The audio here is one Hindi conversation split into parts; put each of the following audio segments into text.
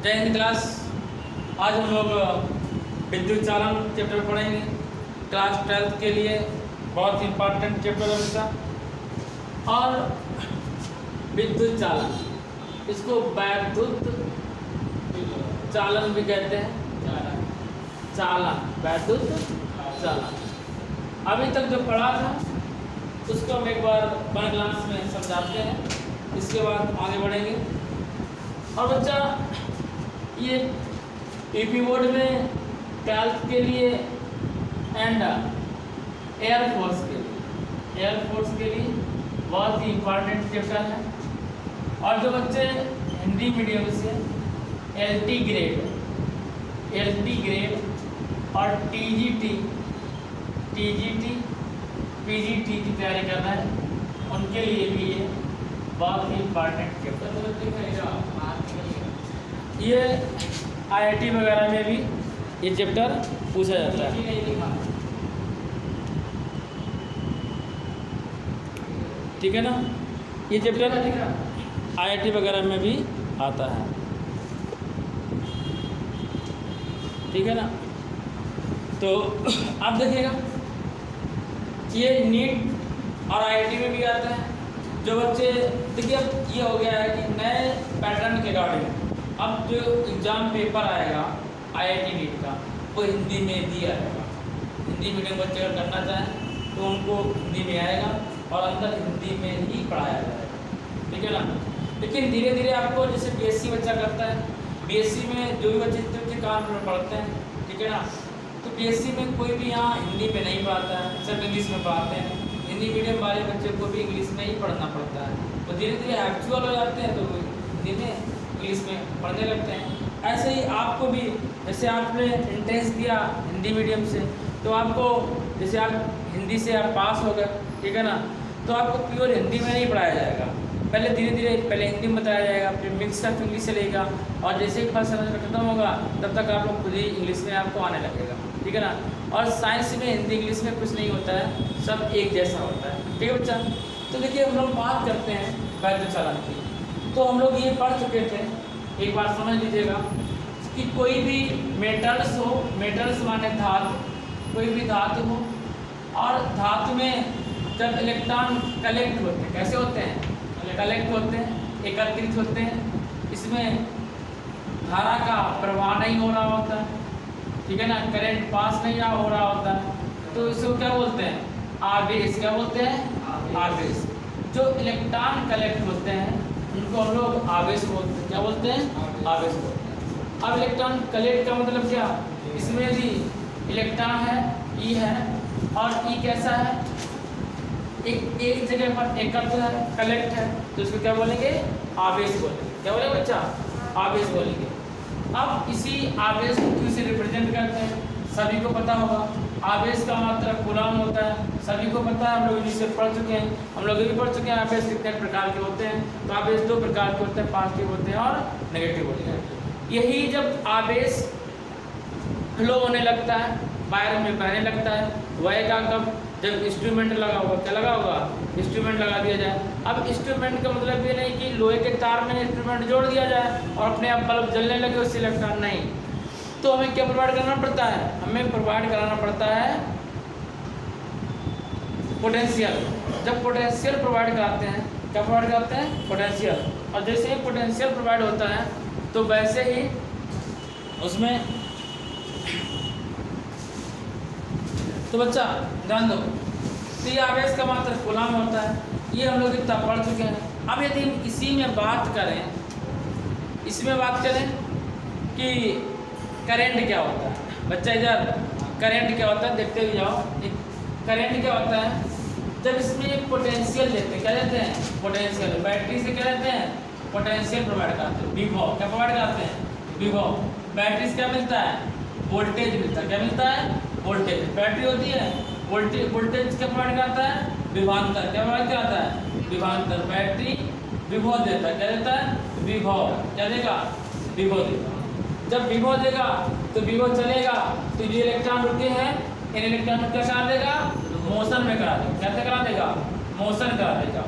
जय हिंद क्लास। आज हम लोग विद्युत चालन चैप्टर पढ़ेंगे। क्लास 12th के लिए बहुत इम्पॉर्टेंट चैप्टर है इसका। और विद्युत चालन, इसको वैद्युत चालन भी कहते हैं। चालन, वैद्युत चालन। अभी तक जो पढ़ा था उसको हम एक बार वन क्लास में समझाते हैं, इसके बाद आगे बढ़ेंगे। और बच्चा ये यूपी बोर्ड में 12th के लिए एंड एयरफोर्स के लिए बहुत ही इम्पॉर्टेंट चैप्टर है। और जो बच्चे हिंदी मीडियम से LT ग्रेड और TGT PGT की तैयारी करना है, उनके लिए भी ये बहुत ही इम्पॉर्टेंट चैप्टर। ये IIT वगैरह में भी ये चैप्टर पूछा जाता है। ठीक है ना, ये चैप्टर IIT वगैरह में भी आता है। ठीक है ना, तो आप देखिएगा ये नीट और IIT में भी आता है। जो बच्चे देखिए, अब ये हो गया है कि नए पैटर्न के अकॉर्डिंग अब जो एग्ज़ाम पेपर आएगा IIT नीट का, वो हिंदी में दिया जाएगा। हिंदी मीडियम बच्चे अगर करना चाहें तो उनको हिंदी में आएगा और अंदर हिंदी में ही पढ़ाया जाएगा। ठीक है ना, लेकिन धीरे धीरे आपको जैसे BSc बच्चा करता है, BSc में जो भी बच्चे काम पढ़ते हैं, ठीक है ना, तो BSc में कोई भी यहाँ हिंदी में नहीं पढ़ाता है, सिर्फ इंग्लिश में पढ़ाते हैं। हिंदी मीडियम वाले बच्चे को भी इंग्लिश में ही पढ़ना पड़ता है। तो धीरे धीरे एक्चुअल हो जाते हैं तो हिंदी में इंग्लिश में पढ़ने लगते हैं। ऐसे ही आपको भी, जैसे आपने एंट्रेंस दिया हिंदी मीडियम से, तो आपको जैसे आप हिंदी से आप पास हो गए, ठीक है ना, तो आपको प्योर हिंदी में नहीं पढ़ाया जाएगा। पहले धीरे धीरे पहले हिंदी में बताया जाएगा, फिर मिक्स ऑफ इंग्लिश चलेगा, और जैसे ही फर्स्ट सेमेस्टर खत्म होगा तब तक आप लोग खुद ही इंग्लिश में आपको आने लगेगा। ठीक है ना, और साइंस में हिंदी इंग्लिश में कुछ नहीं होता है, सब एक जैसा होता है। ठीक है बच्चा, तो देखिए हम लोग बात करते हैं वैद्युत चालन की। तो हम लोग ये पढ़ चुके थे, एक बार समझ लीजिएगा कि कोई भी मेटल्स हो, मेटल्स माने धातु, कोई भी धातु हो, और धातु में जब इलेक्ट्रॉन कलेक्ट होते हैं, कैसे होते हैं, कलेक्ट होते हैं, एकत्रित होते हैं, इसमें धारा का प्रवाह नहीं हो रहा होता है, ठीक है ना, करंट पास नहीं हो रहा होता है, तो इसको क्या बोलते हैं, आवेश। क्या बोलते हैं, आवेश। जो इलेक्ट्रॉन कलेक्ट होते हैं उनको हम लोग आवेश बोलते हैं। क्या बोलते हैं, आवेश बोलते हैं। अब इलेक्ट्रॉन कलेक्ट का मतलब क्या, इसमें भी इलेक्ट्रॉन है, E है, और E कैसा है, एक जगह पर एकत्र है, कलेक्ट है, तो इसको क्या बोलेंगे, आवेश बोलेंगे। क्या बोलेंगे बच्चा, आवेश बोलेंगे। अब इसी आवेश को क्यों से रिप्रेजेंट करते हैं, सभी को पता होगा। आवेश का मात्रा कूलम होता है, सभी को पता है, हम लोग इसे पढ़ चुके हैं, हम लोग भी पढ़ चुके हैं आवेश कितने प्रकार के होते हैं। तो आवेश दो प्रकार के होते हैं, पॉजिटिव होते हैं और नेगेटिव होते हैं। यही जब आवेश फ्लो होने लगता है, वायर में बहने लगता है, वह कब, जब इंस्ट्रूमेंट लगा होगा, क्या लगा होगा, इंस्ट्रूमेंट लगा दिया जाए। अब इंस्ट्रूमेंट का मतलब ये नहीं कि लोहे के तार में इंस्ट्रूमेंट जोड़ दिया जाए और अपने आप बल्ब जलने लगे उससे इलेक्ट्रॉन, नहीं। तो हमें क्या प्रोवाइड करना पड़ता है, हमें प्रोवाइड कराना पड़ता है पोटेंशियल। जब पोटेंशियल प्रोवाइड कराते हैं, क्या प्रोवाइड कराते हैं, पोटेंशियल। और जैसे ही पोटेंशियल प्रोवाइड होता है तो वैसे ही उसमें, तो बच्चा ध्यान दो, तो ये आवेश का मात्रा कूलम होता है, ये हम लोग इतना पढ़ चुके हैं। अब यदि हम इसी में बात करें, इसमें बात करें कि करंट क्या होता है, बच्चा इधर करंट क्या होता है देखते हुए जाओ। करंट क्या होता है, जब इसमें पोटेंशियल देते हैं, क्या देते हैं, पोटेंशियल। बैटरी से क्या देते हैं, पोटेंशियल प्रोवाइड करते हैं, विभव। क्या प्रोवाइड करते हैं, विभव। बैटरी से क्या मिलता है, वोल्टेज मिलता है। क्या मिलता है, वोल्टेज। बैटरी होती है, वोल्टेज क्या प्रोवाइड करता है, विभवांतर। क्या प्रोवाइड कराता है, विभवांतर। बैटरी विभव देता है, क्या देता है, विभव। क्या देगा, विभव देगा। जब विभव देगा तो विभव चलेगा, तो जो इलेक्ट्रॉन रुके हैं इन इलेक्ट्रॉन को क्या करा देगा, मोशन में करा देगा। कैसे करा देगा, मोशन करा देगा,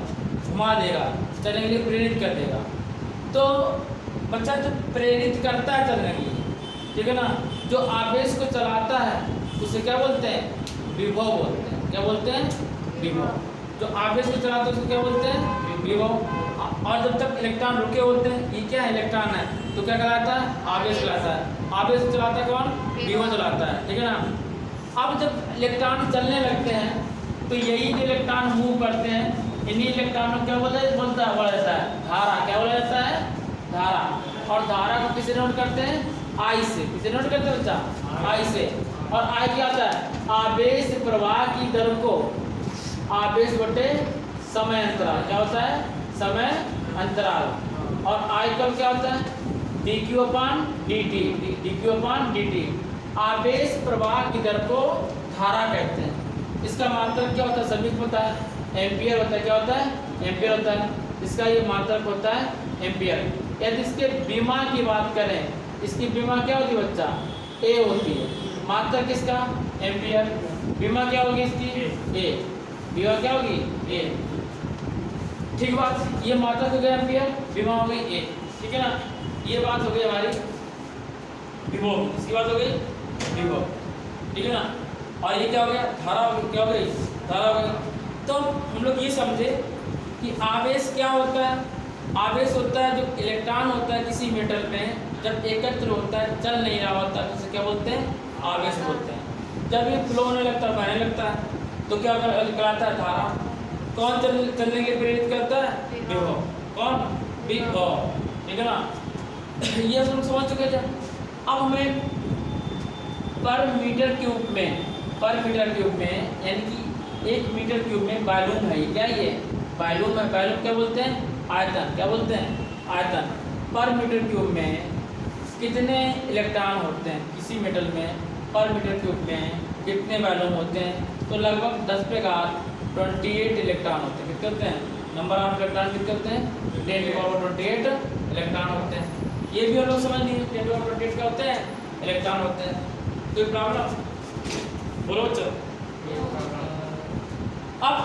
घुमा देगा, चलने के लिए प्रेरित कर देगा। तो बच्चा जो प्रेरित करता है चलने के लिए, ठीक है ना, जो आवेश को चलाता है उसे क्या बोलते हैं? विभव बोलते हैं। क्या बोलते हैं? विभव। जो आवेश को चलाता है उसको क्या बोलते हैं? विभव। और जब तक इलेक्ट्रॉन रुके होते हैं, ये क्या है? इलेक्ट्रॉन है, तो क्या कहलाता है? आवेश कहलाता है। आवेश चलाता है कौन? विभव चलाता है, ठीक है ना। अब जब इलेक्ट्रॉन चलने लगते हैं तो यही जो इलेक्ट्रॉन मूव करते हैं, इन्हीं इलेक्ट्रॉनों को क्या बोला जाता है? धारा। क्या बोला जाता है? धारा। और धारा को किसे नोट करते हैं? आई से। किसे नोट करते हैं बच्चा? आई से। और आई क्या होता है? आवेश प्रवाह की दर को आवेश बटे समय अंतराल, क्या होता है? समय अंतराल। और आई कब क्या होता है? dq/dt। dq/dt आवेश प्रवाह की दर को धारा कहते हैं। इसका मात्रक क्या होता है? सभी को पता है, एम्पियर होता है। क्या होता है? एम्पियर होता है। इसका ये मात्रक होता है एम्पियर। यदि इसके बीमा की बात करें, इसकी बीमा क्या होती है बच्चा? ए होती है। मात्रक किसका? एम्पियर। बीमा क्या होगी इसकी? ए। बीमा क्या होगी? ए। ठीक बात, ये मात्रक हो गया एम्पियर, बीमा हो गई ए, ठीक है ना। ये बात हो गई हमारी विभव, इसकी बात हो गई विभव, ठीक है ना। और ये क्या हो गया? धारा हो गई। क्या हो गई? धारा हो गई। तो हम लोग ये समझे कि आवेश क्या होता है? आवेश होता है जो इलेक्ट्रॉन होता है किसी मेटल में, जब एकत्र होता है, चल नहीं रहा होता है, तो उसे क्या बोलते हैं? आवेश बोलते हैं। जब ये फ्लो होने लगता है, बहने लगता है, तो क्या कहलाता है? धारा। कौन चलने के लिए प्रेरित करता है? विभव। कौन? विभव, ठीक है ना। ये हम समझ चुके थे। अब हमें पर मीटर क्यूब में यानी कि 1 मीटर क्यूब में वॉल्यूम है, क्या ये वॉल्यूम है? वॉल्यूम क्या बोलते हैं? आयतन। क्या बोलते हैं? आयतन। पर मीटर क्यूब में कितने इलेक्ट्रॉन होते हैं किसी मेटल में? पर मीटर क्यूब में कितने वॉल्यूम होते हैं? तो लगभग 10⁻28 इलेक्ट्रॉन होते हैं। कितने होते हैं? नंबर ऑफ इलेक्ट्रॉन कितने होते हैं? 10⁻28 इलेक्ट्रॉन होते हैं। ये भी हम लोग समझ लिए 10⁻28 क्या होते हैं? इलेक्ट्रॉन होते हैं। कोई प्रॉब्लम? बोलो बच्चों। अब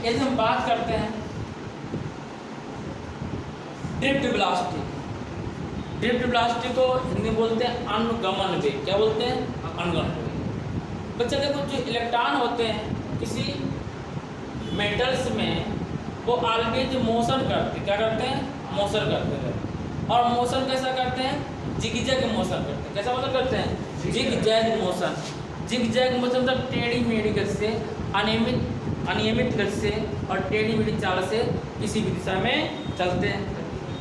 यदि हम बात करते हैं ड्रिफ्ट वेलोसिटी, ड्रिफ्ट वेलोसिटी को हिंदी में बोलते हैं अनुगमन वेग। क्या बोलते हैं? अनुगमन वेग। बच्चा देखो, जो इलेक्ट्रॉन होते हैं किसी मेटल्स में, वो ऑलवेज मोशन करते। क्या करते हैं? मोशन करते हैं। और मोशन कैसा करते हैं? जिगजैग मोशन करते हैं। कैसा मोशन करते हैं? Zigzag motion. जिगजैग मोशन मतलब टेढ़ी मेढ़ी गति से, अनियमित गति से और टेढ़ी मेढ़ी चाल से किसी भी दिशा में चलते हैं।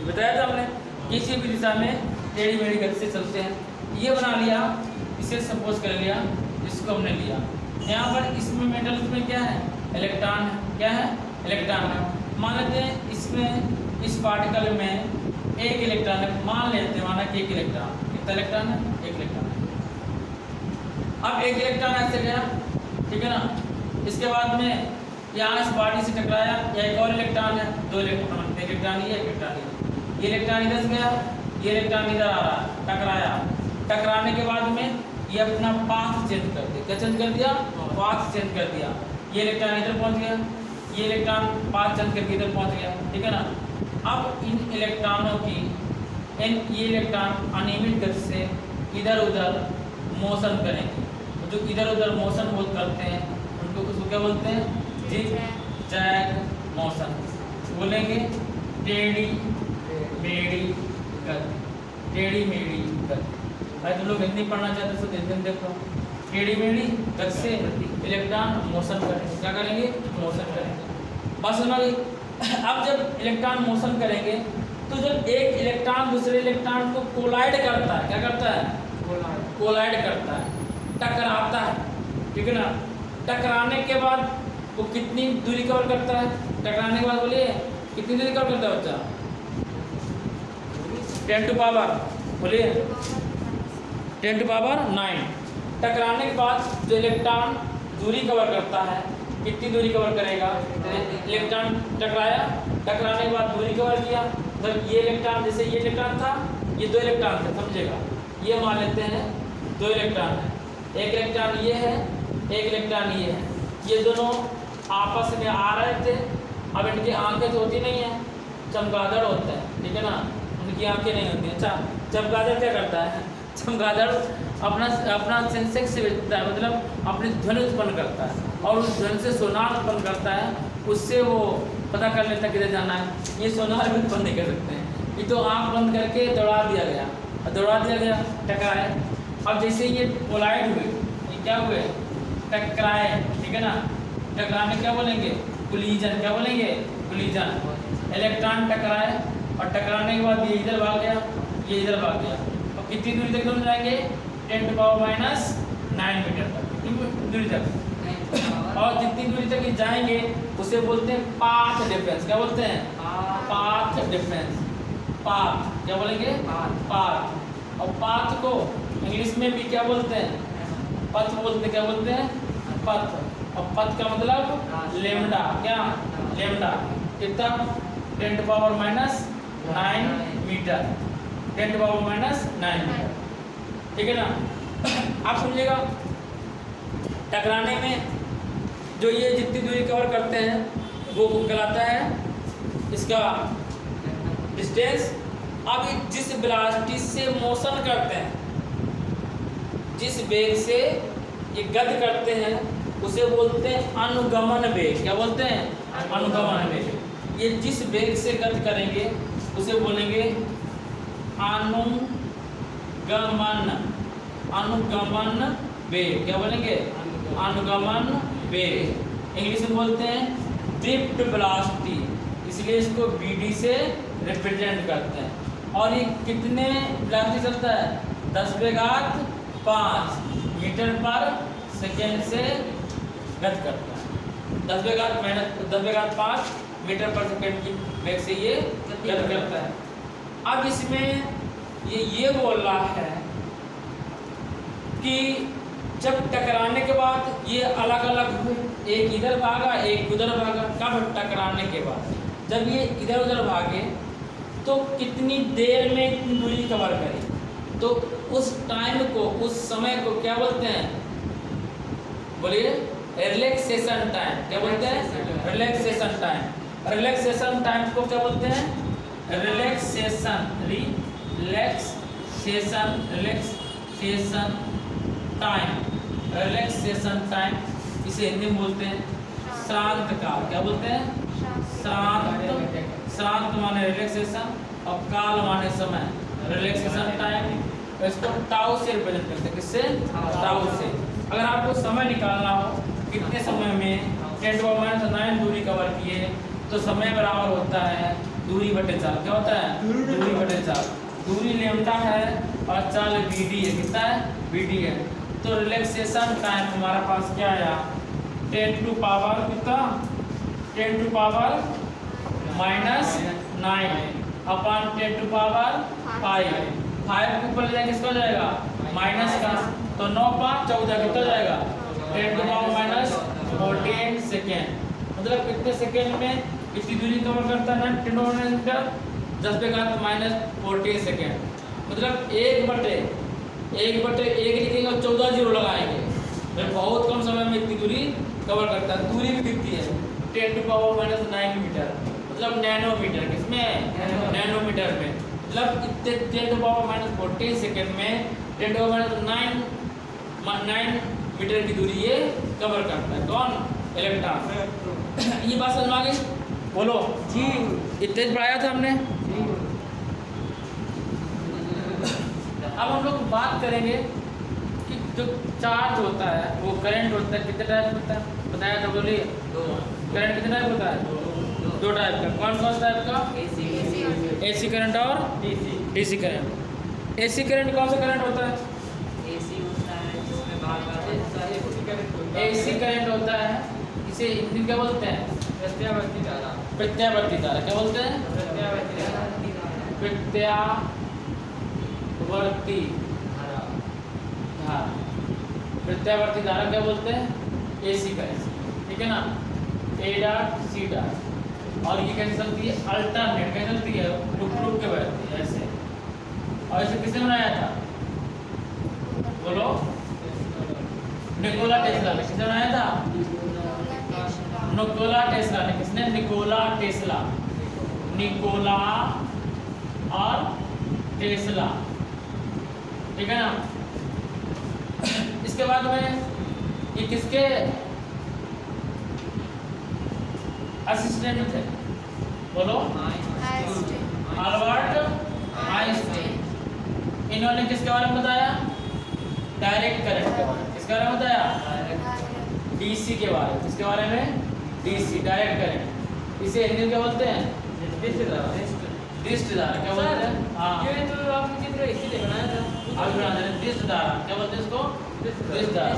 बताया था हमने, किसी भी दिशा में टेढ़ी मेढ़ी गति से चलते हैं। ये बना लिया, इसे सपोज कर लिया, इसको हमने लिया। यहाँ पर इसमें मेटल्स में क्या है? इलेक्ट्रॉन है। क्या है? इलेक्ट्रॉन है। मान लेते हैं इसमें, इस पार्टिकल में 1 इलेक्ट्रॉन है। मान लेते हैं, माना कि 1 इलेक्ट्रॉन। कितना इलेक्ट्रॉन है? 1 इलेक्ट्रॉन है। अब 1 इलेक्ट्रॉन ऐसे गया, ठीक है ना। इसके बाद में यहाँ इस बॉडी से टकराया, या एक और इलेक्ट्रॉन है, 2 इलेक्ट्रॉन, 1 इलेक्ट्रॉन ये, 1 इलेक्ट्रॉन ये इलेक्ट्रॉन इधर से गया, ये इलेक्ट्रॉन इधर आ रहा, टकराया। टकराने के बाद में ये अपना पाथ चेंज कर दिया। क्या चेंज कर दिया? पाथ चेंज कर दिया। ये इलेक्ट्रॉन इधर पहुँच गया, ये इलेक्ट्रॉन पाथ चेंज करके इधर पहुँच गया, ठीक है ना। अब इन इलेक्ट्रॉनों की ये इलेक्ट्रॉन अनियमित गति से इधर उधर मोशन करेंगे। जो इधर उधर मोशन बहुत करते हैं उनको उसको क्या बोलते हैं? Zigzag motion. बोलेंगे टेढ़ी मेढ़ी गति। टेढ़ी मेढ़ी गति। भाई तुम लोग हिंदी पढ़ना चाहते हो तो हिंदी देखो। टेढ़ी मेढ़ी गति से इलेक्ट्रॉन मोशन करेंगे। क्या करेंगे? मोशन करेंगे। बस समझ गई। अब जब इलेक्ट्रॉन मोशन करेंगे तो जब एक इलेक्ट्रॉन दूसरे इलेक्ट्रॉन को कोलाइड करता है, क्या करता है? कोलाइड करता है, टकराता है, ठीक है ना। टकराने के बाद वो कितनी दूरी कवर करता है? टकराने के बाद बोलिए कितनी दूरी कवर करता है बच्चा? 10 टू पावर, बोलिए 10 टू पावर 9। टकराने के बाद जो इलेक्ट्रॉन दूरी कवर करता है, कितनी दूरी कवर करेगा? इलेक्ट्रॉन टकराया, टकराने के बाद दूरी कवर किया। मतलब ये इलेक्ट्रॉन, जैसे ये इलेक्ट्रॉन था, ये 2 इलेक्ट्रॉन थे, समझेगा। ये मान लेते हैं 2 इलेक्ट्रॉन है। 1 इलेक्ट्रॉन ये है, 1 इलेक्ट्रॉन ये है। ये दोनों आपस में आ रहे थे। अब इनकी आंखें तो होती नहीं है, चमगादड़ होते हैं, ठीक है ना। उनकी इनकी आंखें नहीं होती। अच्छा, चमगादड़ क्या करता है? चमगादड़ अपना सेंसेक्स से बेचता है, मतलब अपनी ध्वनि उत्पन्न करता है और उस ध्वनि से सोनार उत्पन्न करता है, उससे वो पता कर लेता है किधर जाना है। ये सोनार भी उत्पन्न नहीं कर सकते हैं, ये तो आँख बंद करके दौड़ा दिया गया, टकराए। अब जैसे ये कोलाइड हुए, ये क्या हुए? टकराए, ठीक है ना। टकराने क्या बोलेंगे? कोलिजन। क्या बोलेंगे? कोलिजन। इलेक्ट्रॉन टकराए और टकराने के बाद ये इधर भाग गया, ये इधर भाग गया। और कितनी दूरी तक दोनों जाएंगे? 10⁻⁹ मीटर तक, कितनी दूरी तक। और जितनी दूरी तक ये जाएंगे उसे बोलते हैं पाथ डिफरेंस। क्या बोलते हैं? Path difference. पाथ क्या बोलेंगे? पाथ। और पाथ को इंग्लिश में भी क्या बोलते हैं? पथ बोलते हैं। क्या बोलते हैं? पथ। और पथ का मतलब लेमडा। क्या? लेमडा। कितना? 10⁻⁹ मीटर। 10⁻⁹ मीटर, ठीक है ना। आप समझिएगा, टकराने में जो ये जितनी दूरी कवर करते हैं वो कहलाता है इसका डिस्टेंस। अब जिस वेलोसिटी से मोशन करते हैं, जिस वेग से ये गति करते हैं, उसे बोलते हैं अनुगमन वेग। क्या बोलते हैं? अनुगमन वेग। ये जिस वेग से गति करेंगे उसे बोलेंगे अनुगमन वेग। क्या बोलेंगे? अनुगमन वेग। इंग्लिश में बोलते हैं ड्रिफ्ट वेलोसिटी, इसलिए इसको BD से रिप्रेजेंट करते हैं। और ये कितने वेलोसिटी चलता है? 10⁵ मीटर पर सेकेंड से गति करता है। 10⁵ मीटर पर सेकेंड की वेग से ये गति करता है। अब इसमें ये बोल रहा है कि जब टकराने के बाद ये अलग अलग हुए, एक इधर भागा एक उधर भागा। कब? टकराने के बाद। जब ये इधर उधर भागे तो कितनी देर में इतनी दूरी कवर करी, तो उस टाइम को, उस समय को क्या बोलते हैं? बोलिए। Relaxation time. क्या बोलते हैं? Relaxation time. रिलैक्सेशन टाइम को क्या बोलते हैं? Relaxation time. रिलैक्सेशन टाइम इसे हिंदी में बोलते हैं श्रांत काल। क्या बोलते हैं? श्रांत। श्रांत माने रिलैक्सेशन और काल माने समय। रिलैक्सेशन टाइम इसको टाउ से रिप्रेजेंट करते हैं। किससे? टाउ से। अगर आपको समय निकालना हो कितने समय में 10⁻⁹ दूरी कवर किए, तो समय बराबर होता है दूरी बटे चाल। क्या होता है? दूरी बटे चाल। दूरी लेमडा है और चाल BD है। कितना है? BD है। तो रिलैक्सेशन टाइम हमारे पास क्या आया? 10 टू पावर कितना? 10 to power -9 upon 10 to power 5। 5 के ऊपर ले जाएंगे किसका हो जाएगा? माइनस का। तो 9 5 14 कितना हो जाएगा? 10 टू पावर -14 सेकेंड। मतलब कितने सेकेंड में कितनी दूरी कवर करता है? 10⁻⁹ मीटर। 10⁻⁻14 सेकेंड। मतलब 1/1 लिखेंगे और 14 जीरो लगाएंगे, तो बहुत कम समय में इतनी दूरी कवर करता है। दूरी भी कितनी है? 10 टू पावर -9 मीटर, मतलब नैनोमीटर। किसमें? नैनोमीटर में। मतलब इतने 10 टू पावर -14 सेकेंड में 10 टू पावर -9 मीटर की दूरी ये कवर करता है। कौन? इलेक्ट्रॉन। ये बात समझ में आ गई? बोलो जी। इतने पढ़ाया था हमने। अब हम लोग बात करेंगे कि जो चार्ज होता है वो करंट होता है, कितने टाइप होता है? बताया था, बोलिए। करंट कितने टाइप होता है? 2 टाइप का। कौन कौन सा टाइप का? AC करंट और DC करंट। AC करंट कौन सा करंट होता है? AC करंट होता है, इसे हिंदी क्या बोलते हैं? प्रत्यावर्ती धारा। प्रत्यावर्ती धारा। क्या बोलते हैं? प्रत्यावर्ती धारा। प्रत्यावर्ती धारा क्या बोलते हैं? AC करंट, ठीक है ना। A dot C dot. और ये कैसे चलती है? अल्टरनेट। कैसे चलती है? रुक रुक के बहती है ऐसे। और इसे किसने बनाया था? बोलो। निकोला टेस्ला ने। किसने बनाया था? निकोला टेस्ला ने। किसने? Nikola Tesla. निकोला और टेस्ला, ठीक है ना। इसके बाद में ये किसके असिस्टेंट थे, बोलो? Albert Einstein. इन्होंने किसके बारे में बताया? डायरेक्ट करंट के बारे में। किसके बारे में बताया? डीसी के बारे में। किसके बारे में? DC, direct current. इसे हिंदी में क्या बोलते हैं? डिस्ट धारा। क्या बोलते हैं? हाँ, ये तो आपने चित्र इसीलिए बनाया था। आप बना दे रहे डिस्ट धारा। क्या बोलते हैं इसको? डिस्ट धारा।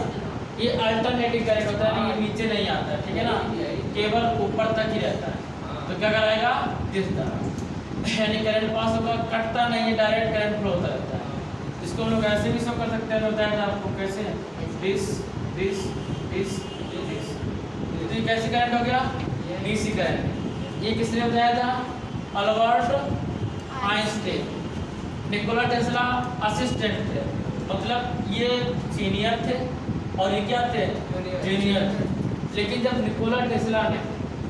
ये अल्टरनेटिव करंट होता है, ये नीचे नहीं आता है, ठीक है ना, केवल ऊपर तक ही रहता है। तो क्या कराएगा? डिस्ट धारा, यानी करंट पास होगा, कटता नहीं है, डायरेक्ट करंट फ्लो होता रहता है। इसको हम लोग ऐसे भी शो कर सकते हैं, बताया था आपको कैसे, डिस डिस डिस डिस। तो ये कैसे करंट हो गया? DC current. ये किसने बताया था? Albert Einstein. Nikola Tesla assistant थे, मतलब ये सीनियर थे और ये क्या थे? जूनियर थे। लेकिन जब निकोला टेस्ला ने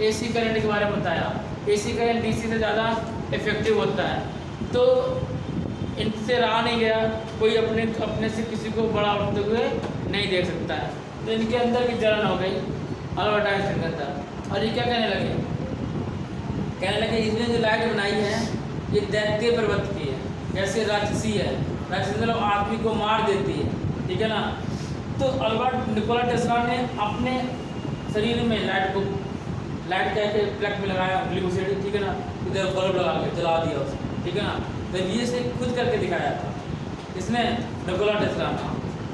एसी करंट के बारे में बताया, एसी करंट डीसी से ज़्यादा इफेक्टिव होता है, तो इनसे रहा नहीं गया, कोई अपने से किसी को बड़ा उठते हुए नहीं देख सकता है। तो इनके अंदर की जलन हो गई अल्बर्ट आइंस्टाइन के अंदर, और ये क्या कहने लगे? कहने लगे इसने जो लाइट बनाई है ये दैत्य प्रवृत्ति की है, जैसे राक्षसी है, राक्षसी मतलब आदमी को मार देती है, ठीक है ना। तो अल्बर्ट निकोला टेस्ला ने अपने शरीर में लाइट के प्लग में लगाया, ग्लूकोसाइड, ठीक है ना, इधर बल्ब लगा के जला दिया उसे, ठीक है ना। तो ये से खुद करके दिखाया था इसने, निकोला टेस्ला ने।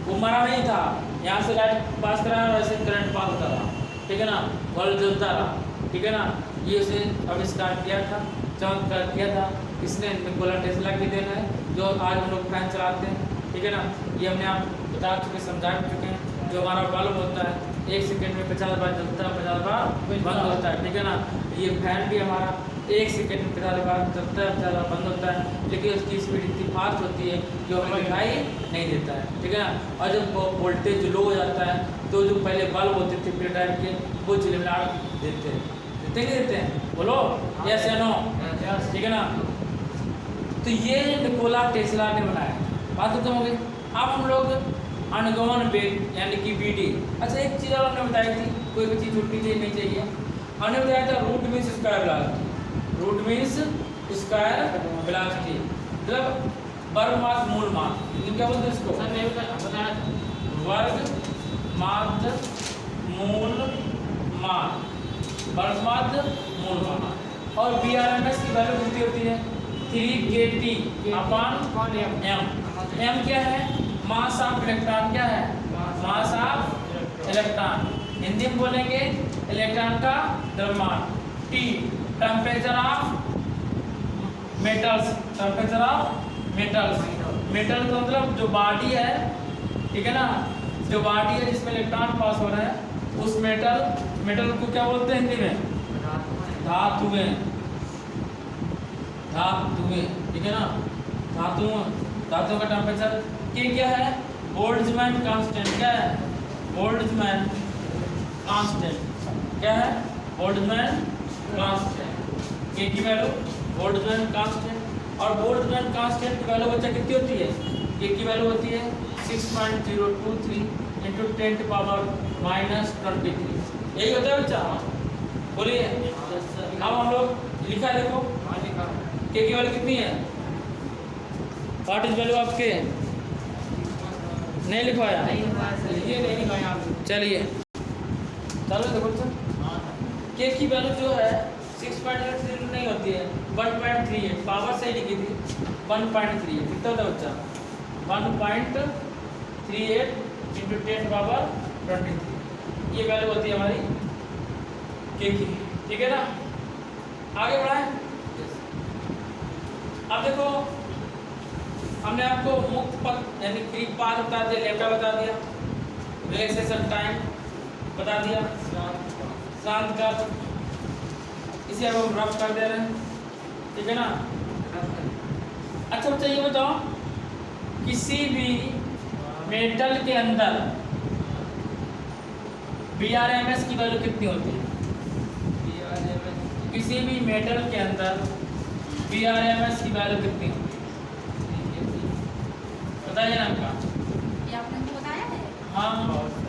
वो मरा नहीं था, यहाँ से लाइट पास कराया और ऐसे करंट पास होता रहा, ठीक है ना, बल्ब जलता रहा, ठीक है ना। ये उसे आविष्कार किया था, चमत्कार किया था किसने? निकोला टेस्ला की देन है, जो आज हम लोग फैन चलाते हैं, ठीक है ना। ये हमने आप बता चुके, समझा चुके हैं। जो हमारा बल्ब होता है 1 सेकंड में 50 बार जलता है, 50 बार बंद होता है, ठीक है ना। ये फैन भी हमारा 1 सेकंड में 50 बार चलता है, 50 बार बंद होता है, लेकिन उसकी स्पीड इतनी फास्ट होती है जो हमें दिखाई नहीं देता है, ठीक है ना। और जब वोल्टेज लो हो जाता है तो जो पहले बल्ब होते थे पीले टाइप के, वो झिलमिलाहट देते हैं, देते हैं, बोलो यस या नो, ठीक है ना। तो ये निकोला टेस्ला ने बनाया, बात खत्म हो गई। अब हम लोग अनुगमन वेग यानी कि बीडी। अच्छा, एक चीज़ और हमने बताई थी, कोई भी चीज़ छूटनी चाहिए नहीं चाहिए। हमने बताया था root means square velocity, root means square velocity, मतलब वर्ग मात्र मूल मान, क्या बोलते हैं इसको? वर्ग मात्र मूल मान, वर्ग मात्र मूल मान। और BRMS की वैल्यू कितनी होती है? 3kT/m। m क्या है? Mass of electron. क्या है? Mass of electron. हिंदी में बोलेंगे इलेक्ट्रॉन का द्रव्यमान। T temperature of metals, temperature of metals. Metal का मतलब जो बॉडी है, ठीक है ना, जो बॉडी है जिसमें इलेक्ट्रॉन पास हो रहा है, उस मेटल को क्या बोलते हैं हिंदी में? धातुएं, ठीक है ना, धातुओं का टेम्परेचर के क्या है? Boltzmann constant. क्या है? Boltzmann constant. क्या है? Boltzmann constant. के की वैल्यू बोल्ट्जमैन कांस्टेंट। और बोल्ट्जमैन कांस्टेंट की वैल्यू बच्चा कितनी होती है? के की वैल्यू होती है 6.023 × 10⁻⁻23। यही होता है बच्चा, बोलिए। अब हम लोग लिखा है, देखो के की वैल्यू कितनी है? व्हाट इज वैल्यू आपके? नहीं लिखवाया? ये नहीं लिखाया आपने। चलिए चलो देखो सर, के की वैल्यू जो है 6.0 नहीं होती है, 1.38, पावर से ही लिखी थी 1.38। कितना होता है बच्चा? 1.38 × 10⁻23। ये वैल्यू होती है हमारी के की, ठीक है ना। आगे बढ़ाएं। अब देखो, हमने आपको मुक्त पथ यानी फ्री पाथ बता दिया, लेफ्ट बता दिया, रिलैक्सेशन टाइम बता दिया, शांत का, इसे अब हम रफ कर दे रहे हैं, ठीक है ना। अच्छा बच्चा ये बताओ, किसी भी मेटल के अंदर BRMS की वैल्यू कितनी होती है? किसी भी मेटल के अंदर BRMS की वैल्यू कितनी होती है? बताइए नाम का। ये आपने हमको बताया है? हाँ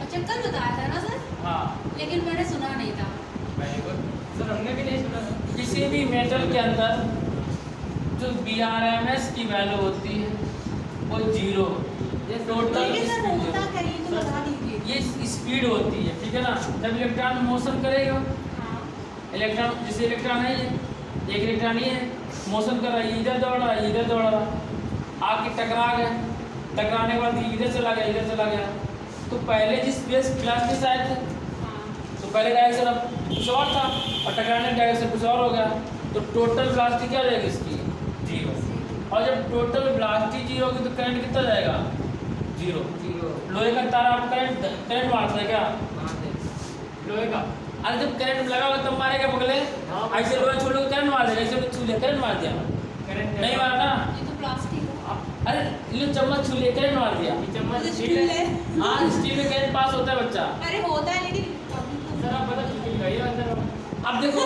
अच्छा कल बताया था ना सर, हाँ। लेकिन मैंने सुना नहीं था। Very good. सर हमने भी नहीं सुना था। किसी भी मेटल के अंदर जो BRMS की वैल्यू होती है वो 0, ये टोटल लेकिन सर स्पीड होता क्या ये तो बता दीजिए। ये स्पीड होती है, ठीक है ना। जब इलेक्ट्रॉन मोशन करेगा, हाँ इलेक्ट्रॉन जैसे इलेक्ट्रॉन है ये, एक इलेक्ट्रॉन ये है, मोशन कर रहा है, इधर दौड़ रहा है, इधर दौड़ रहा है, आके टकरा गया, टकराने के बाद इधर चला गया, इधर चला गया। तो पहले जिस बेस प्लास्टिक आए थे हाँ तो पहले डायरेक्शन अब कुछ और था और टकराने का डायरेक्शन कुछ और हो गया, तो टोटल वेलोसिटी क्या हो जाएगी इसकी 0। और जब टोटल वेलोसिटी 0 होगी तो करंट कितना जाएगा 0। जीरो लोहे का तार आप करंट मारता है क्या? कहाँ से? लोहे का। अरे जब करंट लगा होगा तब मारेगा पगले। हाँ। ऐसे लोहे छोड़ो करंट मार देगा, ऐसे छू लिया करंट मार दिया, करंट नहीं मारा ना। ये तो प्लास्टिक है। अरे लो चम्मच छू लिया करंट मार दिया। ये चम्मच मुझे स्टील स्टील है। है। हाँ स्टील में करंट पास होता है बच्चा। अरे होता है लेकिन सर आप बता स्टील का ये अंदर का। अब देखो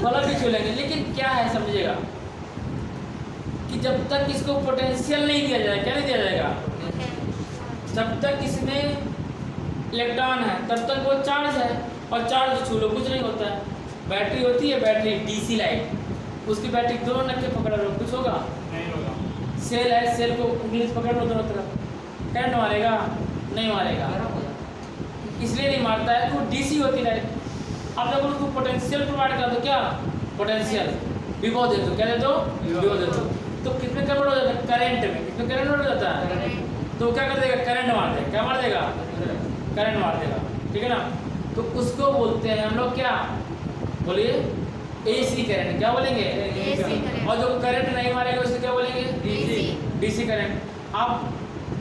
बल्ब भी छूलेंगे, लेकिन क्या है समझिएगा कि जब तक इसको पोटेंशियल नहीं दिया जाएगा, क्या नहीं दिया जाएगा, जब तक इसमें इलेक्ट्रॉन है तब तक वो चार्ज है, और चार्ज छू लो कुछ नहीं होता है। बैटरी होती है, बैटरी DC लाइट, उसकी बैटरी दोनों नक्के पकड़ लो कुछ होगा नहीं होगा। सेल है, सेल को उंगली से पकड़ लो दोनों तरफ, करंट मारेगा नहीं मारेगा, गरम हो जाता इसलिए नहीं मारता है कि वो DC होती लाइट। अब जब उसको पोटेंशियल प्रोवाइड कर दो, क्या पोटेंशियल विभव दे दो, क्या दे दो विभव दे दो, तो कितने कन्वर्ट हो जाता है करंट में, कितने करंट हो जाता है, तो क्या कर देगा करंट मार देगा, क्या मार देगा करंट मार देगा, ठीक है ना। तो उसको बोलते हैं हम लोग क्या, बोलिए AC करंट, क्या बोलेंगे AC करंट। और जो करंट नहीं मारेगा उससे क्या बोलेंगे DC करंट। आप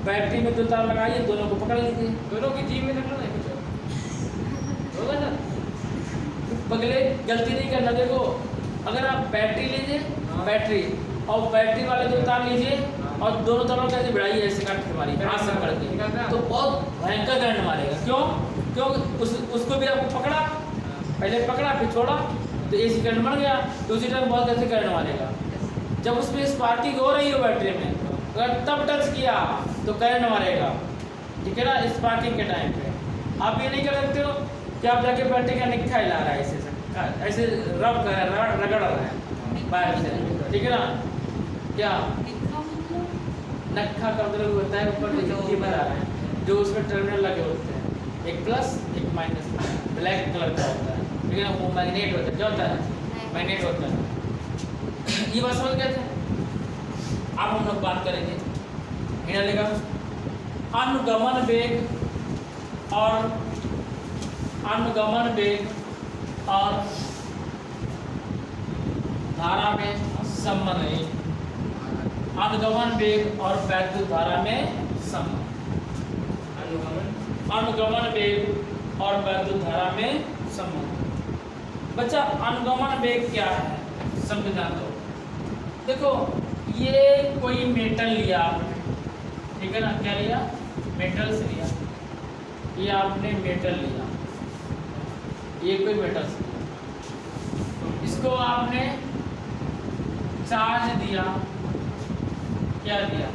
बैटरी में 2 तार लगाइए, दोनों को पकड़ लीजिए, दोनों की जीव में रखना है कुछ होगा सर। पगले गलती नहीं करना। देखो अगर आप बैटरी लीजिए, हाँ। बैटरी और बैटरी वाले 2 तार लीजिए और दोनों तारों को ऐसे भिड़ाइए, ऐसे काट के मारिए हाथ से पकड़ के, तो बहुत भयंकर करंट मारेगा। क्यों उसको भी आपको पकड़ा, पहले पकड़ा फिर छोड़ा, तो AC करंट मर गया, दूसरी तरफ बहुत ऐसे करंट मारेगा। जब उसमें स्पार्किंग हो रही हो बैटरी में, अगर तब टच किया तो करंट मारेगा, ठीक है ना, स्पार्किंग के टाइम पे। आप ये नहीं कर सकते हो कि आप जाके बैटरी का निक्खा हिला रहा है, ऐसे रब कर रहा है, रगड़ रहा है बाहर से, ठीक है ना। क्या लिखा मतलब नक्खा का मतलब होता है ऊपर जो बना रहा है, जो उसमें टर्मिनल लगे होते हैं, एक प्लस एक माइनस, ब्लैक कलर का होता है, ठीक है ना, वो मैग्नेट होता है। क्या होता है मैग्नेट होता है। ये बात समझ गए थे। अब हम लोग बात करेंगे हिना लेगा अनुगमन वेग और धारा में संबंध, अनुगमन वेग और वैद्युत धारा में संबंध, अनुगमन वेग और वैद्युत धारा में संबंध। बच्चा अनुगमन वेग क्या है समझना। तो देखो ये कोई मेटल लिया आपने, ठीक है ना, क्या लिया मेटल से लिया, ये आपने मेटल लिया, ये कोई मेटल से लिया, इसको आपने चार्ज दिया, क्या दिया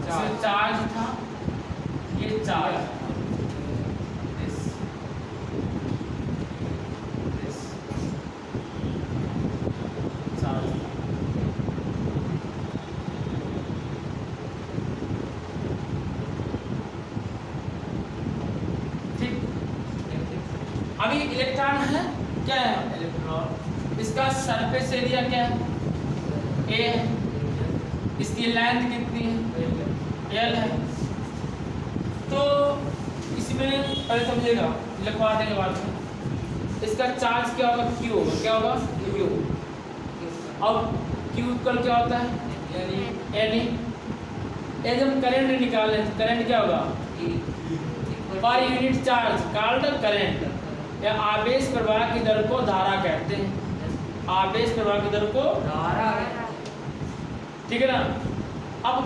चार्ज था, ये चार्ज था, अभी इलेक्ट्रॉन है, क्या है इलेक्ट्रॉन, इसका सरफेस एरिया क्या है A है, इसकी लेंथ कितनी है L है। तो इसमें पहले समझिएगा, लिखवा देंगे बाद में। इसका चार्ज क्या होगा Q होगा, क्या होगा Q, और Q इक्वल क्या होता है N। जब हम करंट निकालें तो करंट क्या होगा per unit charge called current, या आवेश प्रवाह की दर को धारा कहते हैं, आवेश प्रवाह की दर को धारा है। ठीक है ना। अब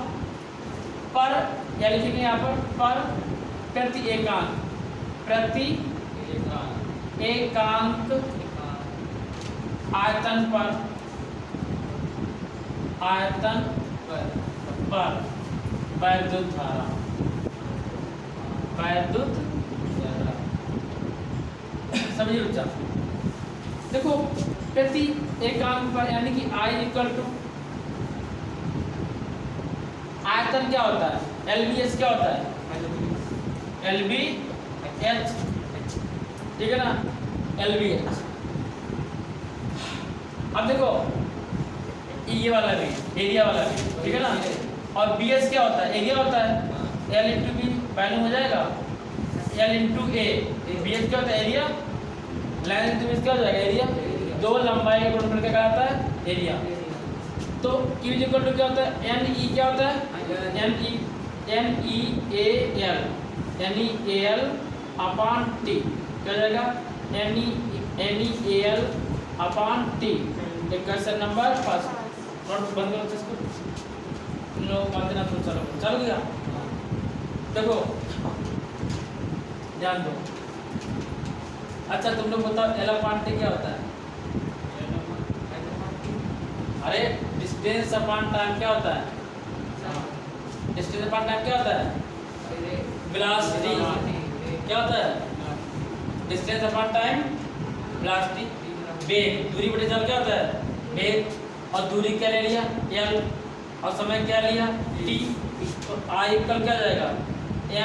पर क्या लिखेंगे यहाँ पर प्रति एकांक, प्रति एकांक आयतन पर वैद्युत धारा, वैद्युत धारा। समझिए बच्चा, देखो प्रति एकांक पर यानी कि I इक्वल टू आयतन क्या होता है, LBH क्या होता है, LBH, ठीक है ना, LBH। अब देखो ये वाला भी एरिया वाला भी, ठीक है ना, और BH क्या होता है, एरिया होता है, L इंटू बी वैल्यू हो जाएगा L इंटू ए, BH क्या होता है एरिया, लेंथ इंटू विड्थ क्या हो जाएगा एरिया, दो लंबाई का गुणनफल क्या कहलाता है एरिया। तो Q इक्वल टू क्या होता है, NE क्या होता है, NEAL अपॉन टी क्या हो जाएगा, NEAL upon T. Question number first, note बंद करो इसको, इन लोगों का देना तो चलो गया। देखो ध्यान दो, अच्छा तुम लोग बताओ L अपॉन टी क्या होता है, अरे डिस्टेंस अपॉन टाइम क्या होता है, डिस्टेंस अपॉन टाइम क्या होता है, वेलोसिटी क्या होता है, डिस्टेंस अपॉन टाइम वेलोसिटी, वेग दूरी बटे चाल क्या होता है वेग, और दूरी क्या ले लिया L, और समय क्या लिया T, तो I इक्वल क्या जाएगा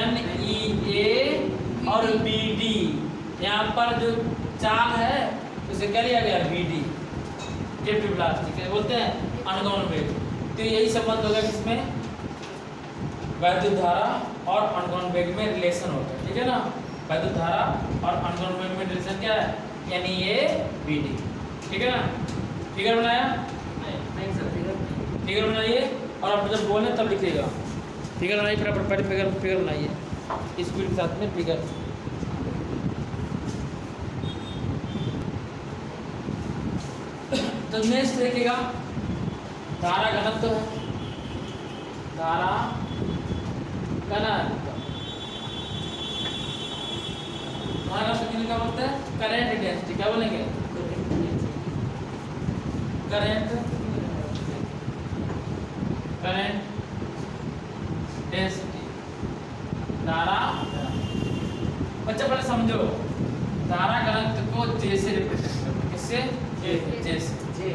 NEA और BD, यहाँ पर जो चाल है उसे क्या लिया गया BD, डिफ्यूजिव वेलोसिटी क्या बोलते हैं, अनुगमन वेग। तो यही संबंध होगा किसमें, वैद्युत धारा और अनुगमन वेग में रिलेशन होता है, ठीक है ना, वैद्युत धारा और अनुगमन वेग में रिलेशन क्या है NEA BD, ठीक है ना। फिगर बनाया, नहीं सर फिगर बनाइए, और आप जब बोलें तब लिखिएगा, फिगर बनाइए, पहले फिगर बनाइए स्पीड के साथ में फिगर। तो नेक्स्ट देखिएगा धारा घनत्व है, धारा घनत्व, धारा घनत्व क्या बोलते हैं, करंट डेंसिटी क्या बोलेंगे, करंट डेंसिटी, धारा। बच्चा पहले समझो, धारा घनत्व को J से रिप्रेजेंट करो, किससे, J से,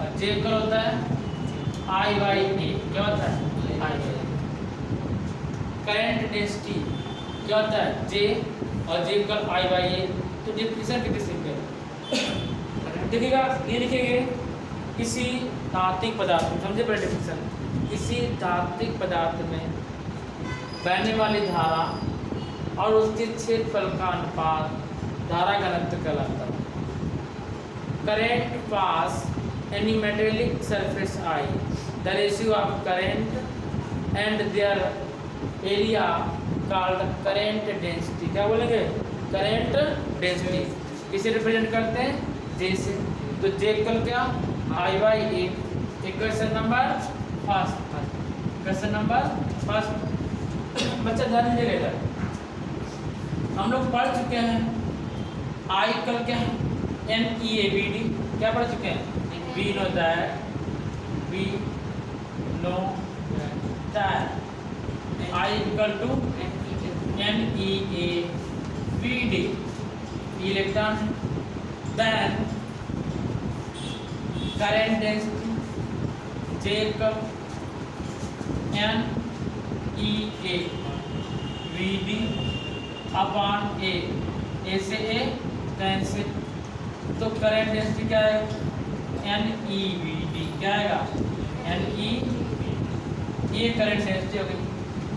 और J इक्वल होता है I/A, क्या होता है I। करंट डेंसिटी क्या होता है J, और J इक्वल I/A। तो डेफिनेशन कितनी सिंपल, देखिएगा ये लिखेंगे, किसी धात्विक पदार्थ में, समझे पहले डेफिनेशन, किसी धात्विक पदार्थ में बहने वाली धारा और उसके क्षेत्रफल का अनुपात धारा घनत्व कहलाता है। Current pass any metallic surface I, the ratio of current and their area called current density, क्या बोलेंगे करंट डेंसिटी। किसे रिप्रेजेंट करते हैं J से, तो J इक्वल क्या I/A। Question number first, question number first, बच्चा ध्यान दीजिएगा इधर, हम लोग पढ़ चुके हैं I इक्वल क्या है NEA BD, क्या पढ़ चुके हैं, we know that I equal to NEA BD electron, then current density J equal NEA BD upon A, A से A कैंसिल, तो करंट डेंसिटी क्या है NEBD, क्या आएगा NE, ये करंट डेंसिटी हो गई।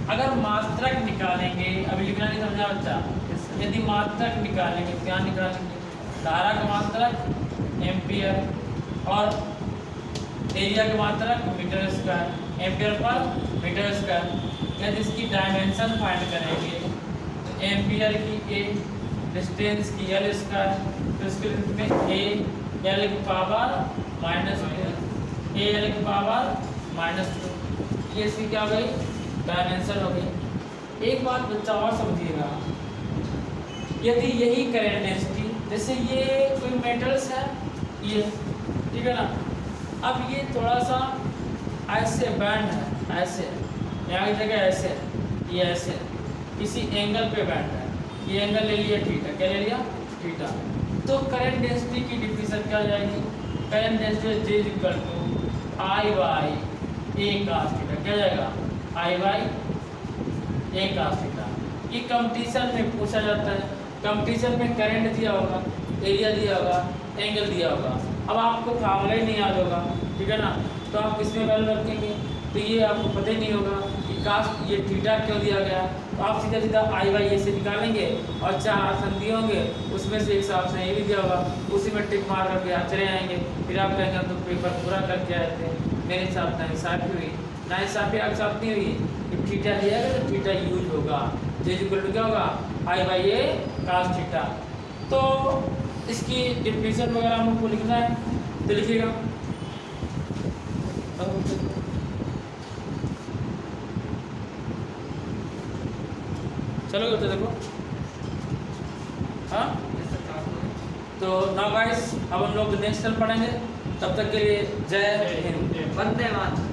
अगर मात्रक निकालेंगे, अभी लिखना नहीं समझा बच्चा, यदि मात्रक निकालेंगे क्या निकालेंगे, धारा का मात्रक एम्पियर और एरिया का मात्रक metre square, ampere per metre square. यदि इसकी डायमेंशन फाइंड करेंगे तो एम्पियर की A, डिस्टेंस की L स्क्वायर, तो इसके में AL की पावर -2, AL की पावर -2, ये इसकी क्या हो गई डायमेंशन हो गई। एक बात बच्चा और समझिएगा, यदि यही करंट डेंसिटी, जैसे ये कोई मेटल्स है ये, ठीक है ना, अब ये थोड़ा सा ऐसे बैंड है, ऐसे यहाँ की जगह ऐसे है, ये ऐसे है, किसी एंगल पे बैठ रहा है, ये एंगल ले लिया थीटा, क्या ले लिया थीटा। तो करंट डेंसिटी की डिफिनेशन क्या हो जाएगी, current density J equal to I by A cos theta, क्या जाएगा I by A cos theta. ये कंपटीशन में पूछा जाता है, कंपटीशन में करंट दिया होगा, एरिया दिया होगा, एंगल दिया होगा। अब आपको फार्मूला ही नहीं याद होगा, ठीक है ना, तो आप किस में वैल्यू रखेंगे, तो ये आपको पता ही नहीं होगा कि कास्ट ये थीटा क्यों दिया गया। तो आप सीधा सीधा आई बाई ए से निकालेंगे और 4 ऑप्शन दिए होंगे, उसमें से एक ऑप्शन ये भी दिया होगा, उसी में टिक मार करके आप चले आएंगे। फिर आप कहेंगे हम तो पेपर पूरा करके आए थे, मेरे साथ नाइंसाफ़ी हुई, नाइंसाफ़ी आपके साथ नहीं हुई। कि थीटा दिया गया तो थीटा यूज होगा, जे इक्वल टू क्या होगा आई बाई ए कास्ट थीटा। तो इसकी डिफिनेशन वगैरह हमको लिखना है तो लिखिएगा। चलो तो देखो, हाँ तो नाउ गाइस अब हम लोग नेक्स्ट टर्म पढ़ेंगे, तब तक के लिए जय हिंद। वंदे मातरम।